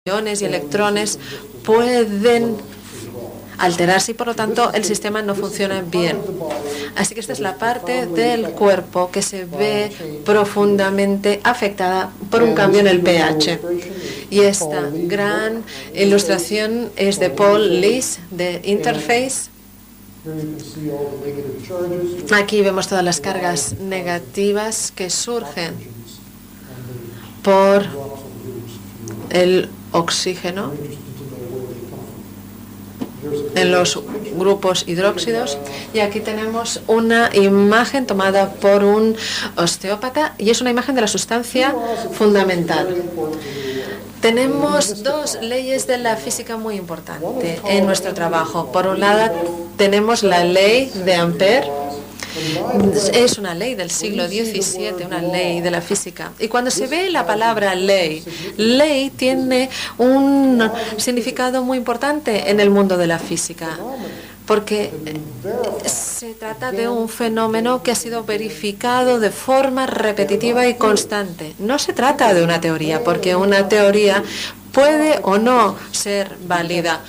iones y electrones pueden alterarse y por lo tanto el sistema no funciona bien. Así que esta es la parte del cuerpo que se ve profundamente afectada por un cambio en el pH. Y esta gran ilustración es de Paul Lees de Interface. Aquí vemos todas las cargas negativas que surgen por el oxígeno en los grupos hidróxidos. Y aquí tenemos una imagen tomada por un osteópata y es una imagen de la sustancia fundamental. Tenemos dos leyes de la física muy importantes en nuestro trabajo. Por un lado, tenemos la ley de Ampère. Es una ley del siglo XVII, una ley de la física. Y cuando se ve la palabra ley, ley tiene un significado muy importante en el mundo de la física, porque se trata de un fenómeno que ha sido verificado de forma repetitiva y constante. No se trata de una teoría, porque una teoría puede o no ser válida.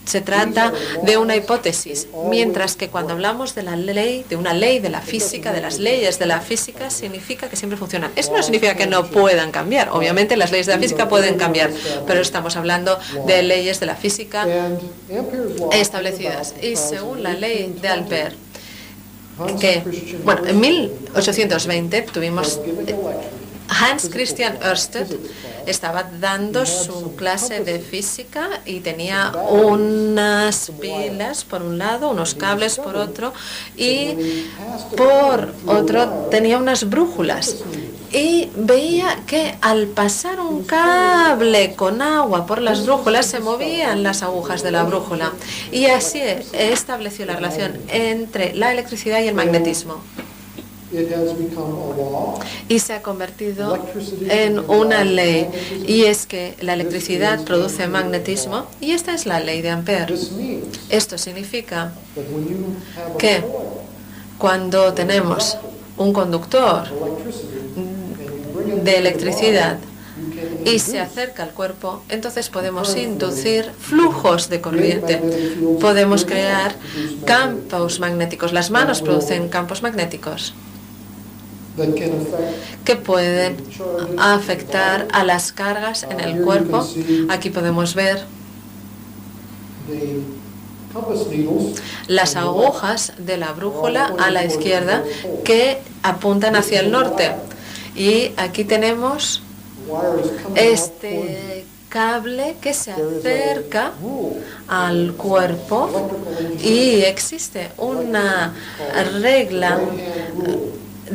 Se trata de una hipótesis, mientras que cuando hablamos de la ley, de una ley de la física, de las leyes de la física, significa que siempre funcionan. Eso no significa que no puedan cambiar. Obviamente las leyes de la física pueden cambiar, pero estamos hablando de leyes de la física establecidas. Y según la ley de Ampère, en 1820 tuvimos Hans Christian Ørsted estaba dando su clase de física y tenía unas pilas por un lado, unos cables por otro y por otro tenía unas brújulas. Y veía que al pasar un cable con agua por las brújulas se movían las agujas de la brújula. Y así estableció la relación entre la electricidad y el magnetismo. Y se ha convertido en una ley, y es que la electricidad produce magnetismo, y esta es la ley de Ampère. Esto significa que cuando tenemos un conductor de electricidad y se acerca al cuerpo, entonces podemos inducir flujos de corriente. Podemos crear campos magnéticos. Las manos producen campos magnéticos que pueden afectar a las cargas en el cuerpo. Aquí podemos ver las agujas de la brújula a la izquierda que apuntan hacia el norte. Y aquí tenemos este cable que se acerca al cuerpo y existe una regla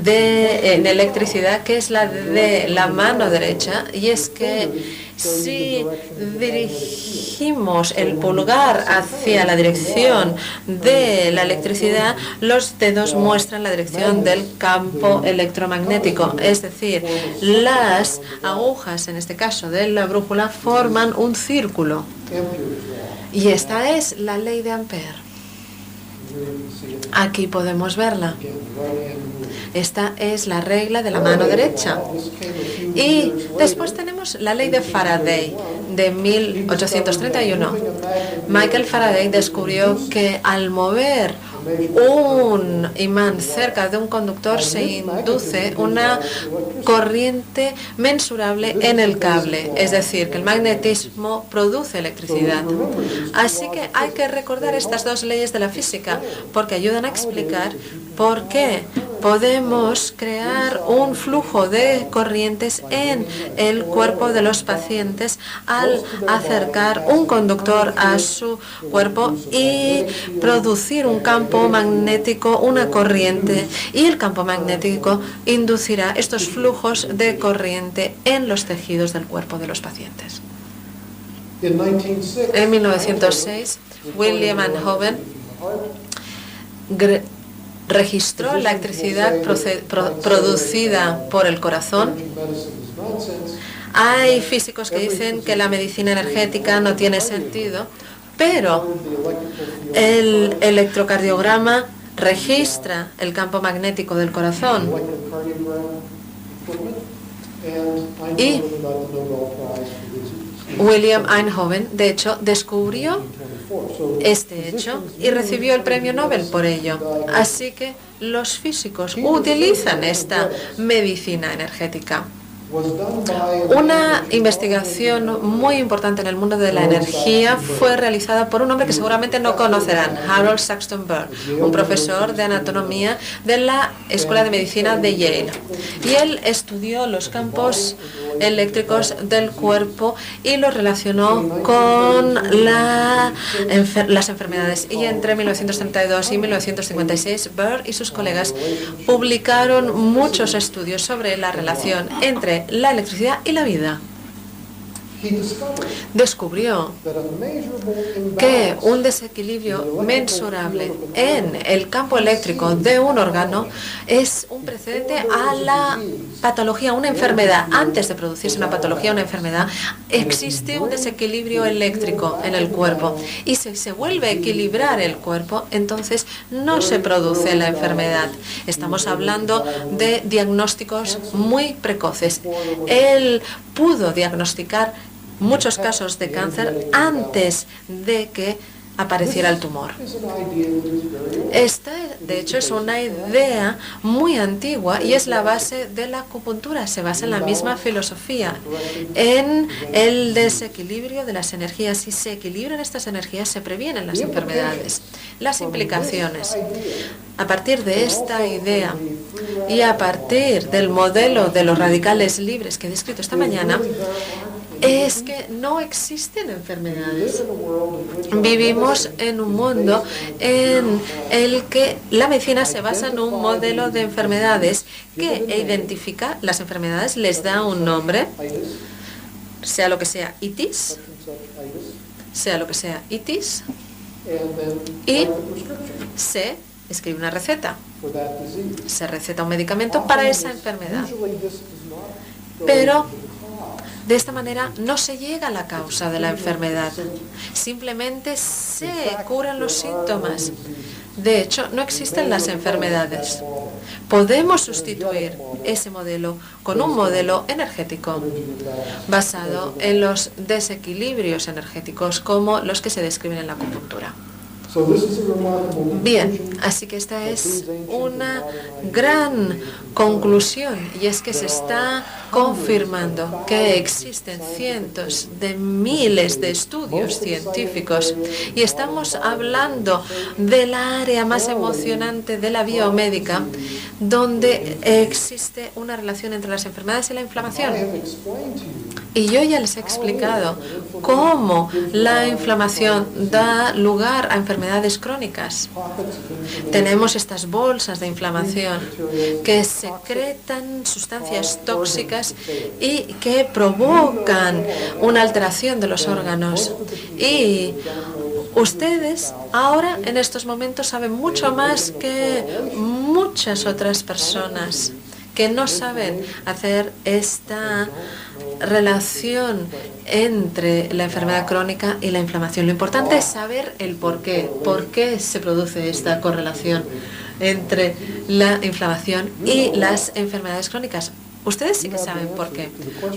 en electricidad que es la de la mano derecha, y es que si dirigimos el pulgar hacia la dirección de la electricidad, los dedos muestran la dirección del campo electromagnético, es decir, las agujas, en este caso de la brújula, forman un círculo. Y esta es la ley de Ampère. Aquí podemos verla. Esta es la regla de la mano derecha. Y después tenemos la ley de Faraday de 1831. Michael Faraday descubrió que al mover un imán cerca de un conductor se induce una corriente mensurable en el cable, es decir, que el magnetismo produce electricidad. Así que hay que recordar estas dos leyes de la física porque ayudan a explicar por qué podemos crear un flujo de corrientes en el cuerpo de los pacientes al acercar un conductor a su cuerpo y producir un campo magnético, una corriente, y el campo magnético inducirá estos flujos de corriente en los tejidos del cuerpo de los pacientes. En 1906, William Einthoven registró la electricidad producida por el corazón. Hay físicos que dicen que la medicina energética no tiene sentido, pero el electrocardiograma registra el campo magnético del corazón. Y William Einthoven, de hecho, descubrió este hecho y recibió el premio Nobel por ello. Así que los físicos utilizan esta medicina energética. Una investigación muy importante en el mundo de la energía fue realizada por un hombre que seguramente no conocerán, Harold Saxton Burr, un profesor de anatomía de la Escuela de Medicina de Yale. Y él estudió los campos eléctricos del cuerpo y los relacionó con las enfermedades. Y entre 1932 y 1956, Burr y sus colegas publicaron muchos estudios sobre la relación entre la electricidad y la vida. Descubrió que un desequilibrio mensurable en el campo eléctrico de un órgano es un precedente a la patología, una enfermedad. Antes de producirse una patología, una enfermedad, existe un desequilibrio eléctrico en el cuerpo. Y si se vuelve a equilibrar el cuerpo, entonces no se produce la enfermedad. Estamos hablando de diagnósticos muy precoces. Él pudo diagnosticar muchos casos de cáncer antes de que apareciera el tumor. Esta, de hecho, es una idea muy antigua y es la base de la acupuntura. Se basa en la misma filosofía, en el desequilibrio de las energías. Si se equilibran estas energías, se previenen las enfermedades. Las implicaciones. A partir de esta idea y a partir del modelo de los radicales libres que he descrito esta mañana, es que no existen enfermedades. Vivimos en un mundo en el que la medicina se basa en un modelo de enfermedades que identifica las enfermedades, les da un nombre, sea lo que sea itis, y se escribe una receta. Se receta un medicamento para esa enfermedad. Pero de esta manera no se llega a la causa de la enfermedad, simplemente se curan los síntomas. De hecho, no existen las enfermedades. Podemos sustituir ese modelo con un modelo energético basado en los desequilibrios energéticos como los que se describen en la acupuntura. Bien, así que esta es una gran conclusión y es que se está confirmando que existen cientos de miles de estudios científicos y estamos hablando del área más emocionante de la biomédica donde existe una relación entre las enfermedades y la inflamación. Y yo ya les he explicado cómo la inflamación da lugar a enfermedades crónicas. Tenemos estas bolsas de inflamación que secretan sustancias tóxicas y que provocan una alteración de los órganos. Y ustedes ahora en estos momentos saben mucho más que muchas otras personas que no saben hacer esta relación entre la enfermedad crónica y la inflamación. Lo importante es saber el por qué se produce esta correlación entre la inflamación y las enfermedades crónicas. Ustedes sí que saben por qué.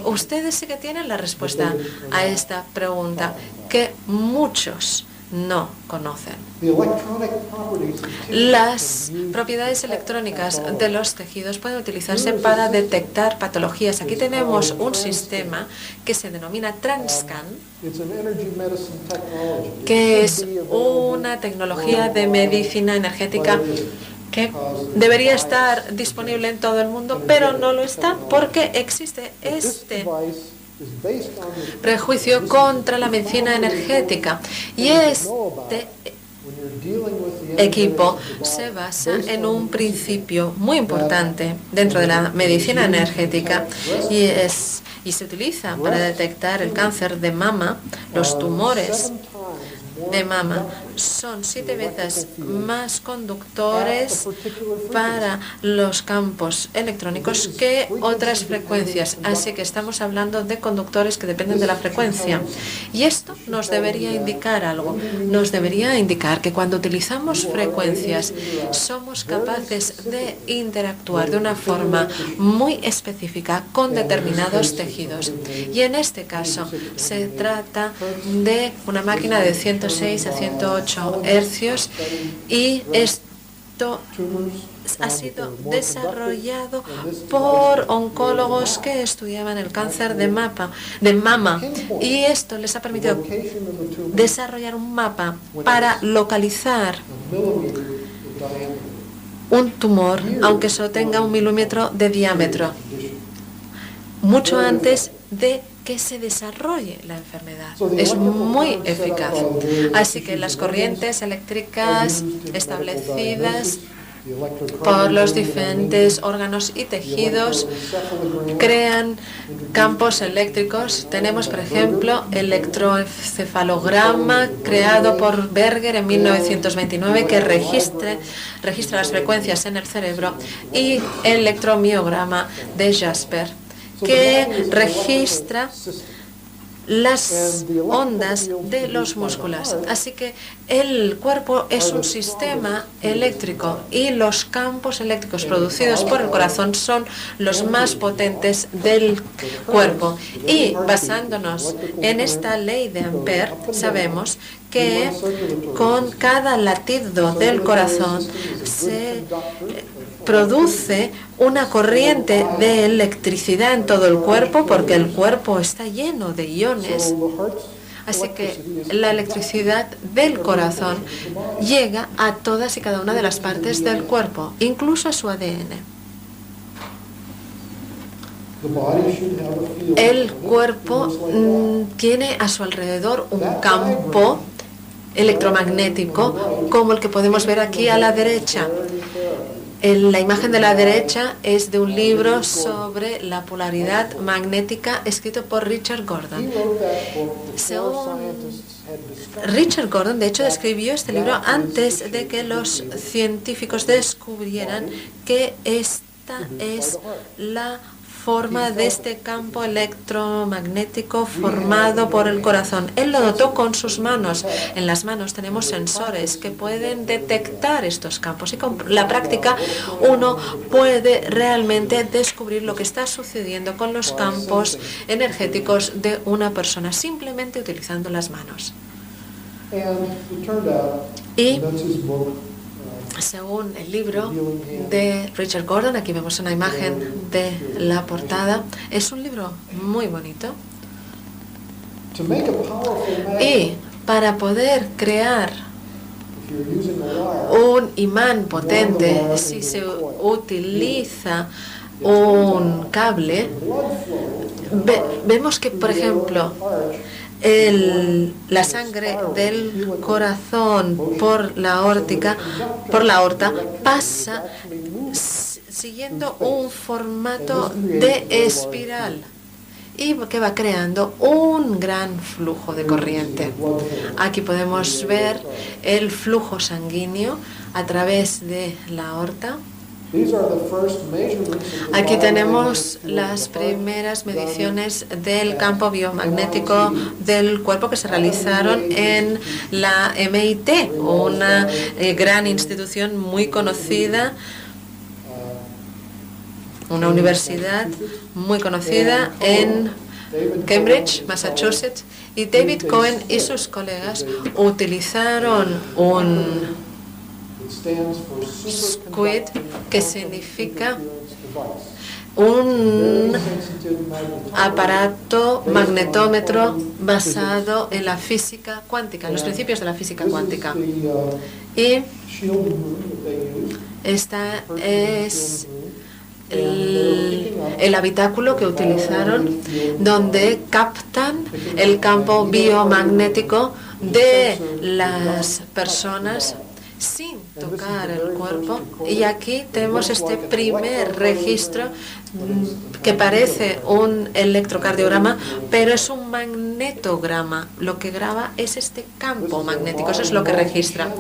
Ustedes sí que tienen la respuesta a esta pregunta que muchos no conocen. Las propiedades electrónicas de los tejidos pueden utilizarse para detectar patologías. Aquí tenemos un sistema que se denomina TransScan, que es una tecnología de medicina energética que debería estar disponible en todo el mundo, pero no lo está porque existe este prejuicio contra la medicina energética. Y este equipo se basa en un principio muy importante dentro de la medicina energética y se utiliza para detectar el cáncer de mama, los tumores de mama son 7 veces más conductores para los campos electrónicos que otras frecuencias. Así que estamos hablando de conductores que dependen de la frecuencia. Y esto nos debería indicar algo. Nos debería indicar que cuando utilizamos frecuencias somos capaces de interactuar de una forma muy específica con determinados tejidos. Y en este caso se trata de una máquina de 106 a 108 hercios y esto ha sido desarrollado por oncólogos que estudiaban el cáncer de mama, y esto les ha permitido desarrollar un mapa para localizar un tumor, aunque solo tenga 1 milímetro de diámetro, mucho antes de que se desarrolle la enfermedad. Es muy eficaz. Así que las corrientes eléctricas establecidas por los diferentes órganos y tejidos crean campos eléctricos. Tenemos, por ejemplo, electroencefalograma creado por Berger en 1929 que registra las frecuencias en el cerebro, y electromiograma de Jasper que registra las ondas de los músculos. Así que el cuerpo es un sistema eléctrico y los campos eléctricos producidos por el corazón son los más potentes del cuerpo. Y basándonos en esta ley de Ampère, sabemos que con cada latido del corazón se produce una corriente de electricidad en todo el cuerpo, porque el cuerpo está lleno de iones. Así que la electricidad del corazón llega a todas y cada una de las partes del cuerpo, incluso a su ADN. El cuerpo tiene a su alrededor un campo electromagnético como el que podemos ver aquí a la derecha. La imagen de la derecha es de un libro sobre la polaridad magnética escrito por Richard Gordon. Richard Gordon, de hecho, escribió este libro antes de que los científicos descubrieran que esta es la forma de este campo electromagnético formado por el corazón. Él lo notó con sus manos. En las manos tenemos sensores que pueden detectar estos campos, y con la práctica uno puede realmente descubrir lo que está sucediendo con los campos energéticos de una persona simplemente utilizando las manos. Y según el libro de Richard Gordon, aquí vemos una imagen de la portada, es un libro muy bonito. Y para poder crear un imán potente, si se utiliza un cable, vemos que, por ejemplo, la sangre del corazón por la aorta pasa siguiendo un formato de espiral y que va creando un gran flujo de corriente. Aquí podemos ver el flujo sanguíneo a través de la aorta. Aquí tenemos las primeras mediciones del campo biomagnético del cuerpo que se realizaron en la MIT, una gran institución muy conocida, una universidad muy conocida en Cambridge, Massachusetts, y David Cohen y sus colegas utilizaron un SQUID, que significa un aparato magnetómetro basado en la física cuántica, en los principios de la física cuántica. Y esta es el habitáculo que utilizaron, donde captan el campo biomagnético de las personas sin tocar el cuerpo. Y aquí tenemos este primer registro que parece un electrocardiograma, pero es un magnetograma. Lo que graba es este campo magnético, eso es lo que registra.